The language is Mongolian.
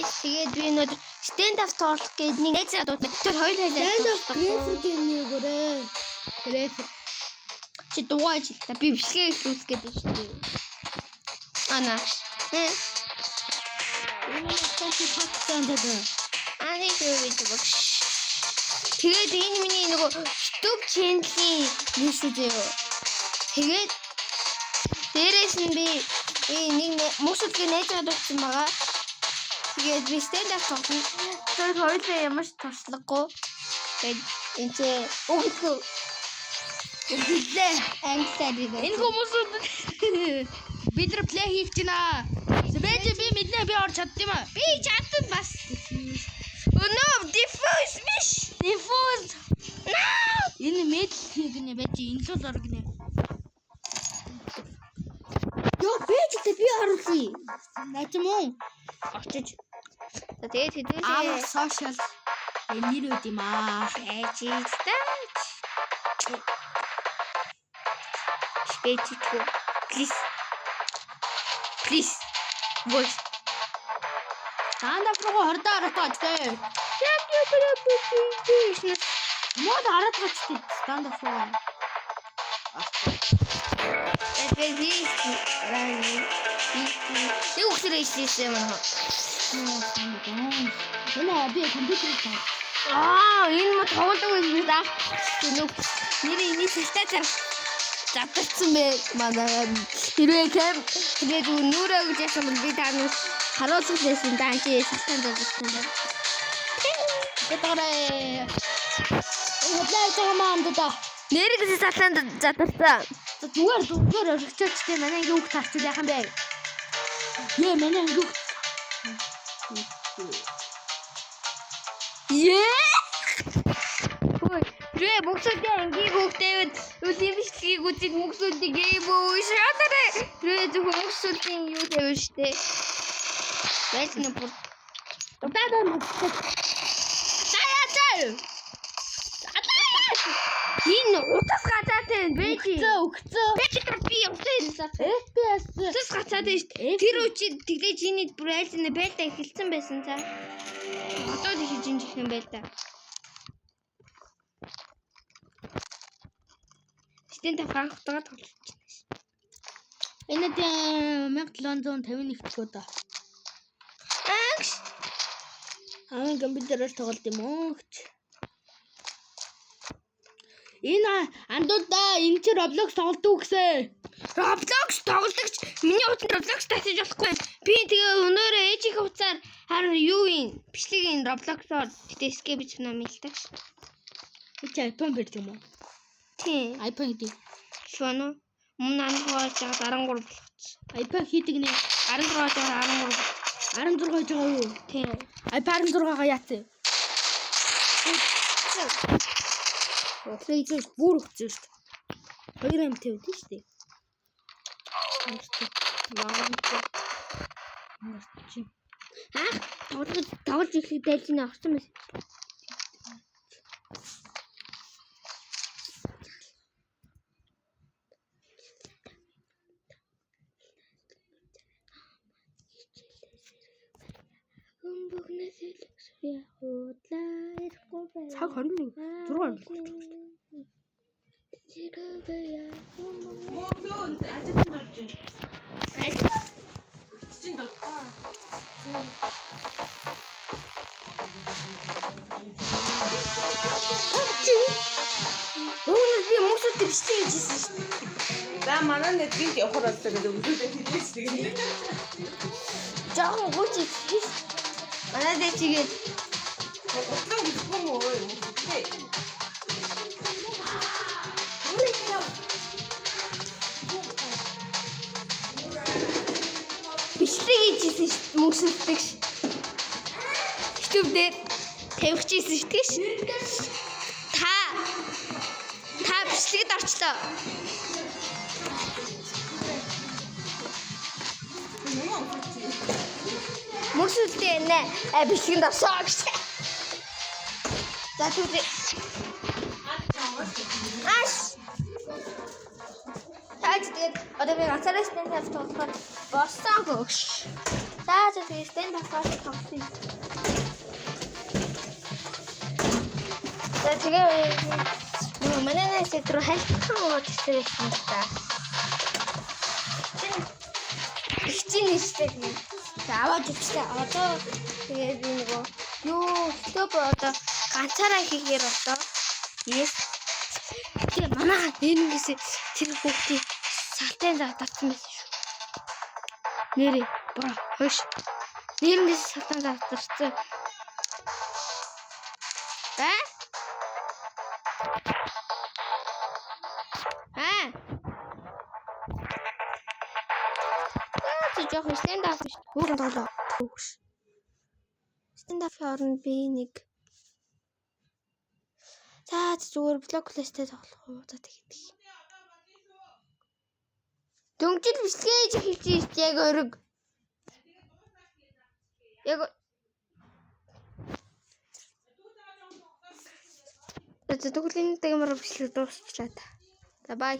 guys. Тэгээд би өнөөдөр stand up talk гэдэг нэг эцэг дууд тэр хоёулаа stand up гэдэг нэг өрөө. Тэрээс чи дугаач та би бичлэгээ хийх гэдэг шүү дээ. Ана. Энэ тасч хатсан дээр. Ани хийвэж баг. Тэгээд энэ миний нөгөө YouTube channel-ийн юу шүү дээ. Тэгээд дээрээс нь би нэг мөсөлгөө нээжээд өгсөн байгаа. Тэгээд би stand up talk тэр хоёулаа ямар ч туршлагагүй. Тэгээд энэ өгөхгүй. Энэ хүмүүсүүд бид нар плей хийж байна. Себэж би мэднэ би орч чаддсан юм аа. би чадсан бас. No, diffuse биш. Diffuse. Энэ медл гинэ байж энэ л ор гинэ. Ёо бэжтэй би оруулъя. Начим уу? Очиж. Тэгээд хэдүүлээ. Аа social нэр үт юм аа. Эжтэй. Спэчтгүй. Please. Voice. Даанда руу хордоо ороод дээ. Мод хараад гочтой даанда руу. Тэг үхсэр хийсэн юм. Энэ би компьютер таа. Энэ мод тоглодог юм даа. Нэр энэ систем завтарсан бэ манай хэрвээ тэгээд нүрээ гэж яасан бол би танаас харуулсан байсан даа чи систем завтарсан байна. Гэтэрээ. Хотлоо цагаан да. Нэр гэж сатанд завтарсан. Зүгээр өргөчөөчтэй манай ингээ үг таарчул яхан бэ? Яа манай ингээ үг. Хөөе, рэ боксodын ангийг өгдөөд үлэмжлэгийг үзээд мөксүүдийг гээбөө шатарэ. Рэ зөвхөн мөксүүдийн юу тавьж штэ. Байж нэг бүр. Удаа мөксөд. Таяатай. Энэ утас гацаатай бэжи. Өгцөө. Бэжи би явсан. FPS. Утас гацаатай штэ. Тэр үчи тэгдэж чиний бүр айлс нэ байлаа эхэлсэн байсан цаа. Одоо л хийж инжих юм байл та. Стэнт франктаа тоглож байна. Энэ 1751 төгөө да. Амин компьютерээр тоглолт юм уу? Энэ андуудаа энэ чи Roblox тоглодог гэсэн. Roblox тоглодогч миний утанд Roblox татиж болохгүй. Би тэгээ өнөөрөө ээжийн хуцаар харин юу юм? Бичлэгийн Roblox-оор тэгээ escape гэж ном илдэг ш. Чи iPhone бэрд юм уу? Тийм. iPhone гэдэг. Шоно. Өмнө анхаач 13 болгоц. iPhone хийдэг нэ. 13-аас 13. 16 гэж байгаа юу? Тийм. iPhone 16-га яатсан. Флейзер бүр өгсөн шүү дээ. 2 амт тавьдээ шүү дээ. Тоглож ирэхэд дайлж ин авсан байсан. Цаг 21 6 Мөн ажил марж байна. Чинь доо. Өөний би мөсөд бичсэн хийжсэн шүү дээ. За манай нэтгэнд явахаар болтой гэдэг үзүүлээд хэлээсдэг юм. Жаахан гүч хийх. Манай дээр чигээд Бодлоо гихгүй өө. Тэ. бичлэг хийжсэн шүү дээ мөсөддөг ш. YouTube дээр тавьчихсан шүү дээ ш. Та бичлэгт орчлоо. Мөсөлдөө нэ бичлэгэнд орсоо гэж. За түүний аш Таач тэгээд одоо би ганцаараа stand up тоглоход болсон гоош. За тэгээ stand up тоглосон. За тэгээ манай нэс рүү хайлтхан ууж ирсэн юм та. Ихчийн нэстэй тийм. За аваад ичтэй. Одоо тэгээд нөгөө юу стоп одоо ганцаараа хийгээр одоо yes. Тэгээ манайха нэрнээс тэр хүүхдийн салтын давтсан байсан шүү. Нэрээ бра хош. Нэрнээс салтан давтсан. Жоох stand up шүү. Хүүхэн тоглоо. Хүүш. Stand up-ийн оронд би нэг за зүгээр блоклестэй тоглох уу? За тэгээд. Дөнгөжл бичлэгээ хийж яг өрөг. Яг за тэгвэл энэ дэмэр бичлэг дуусчлаа та. За бай.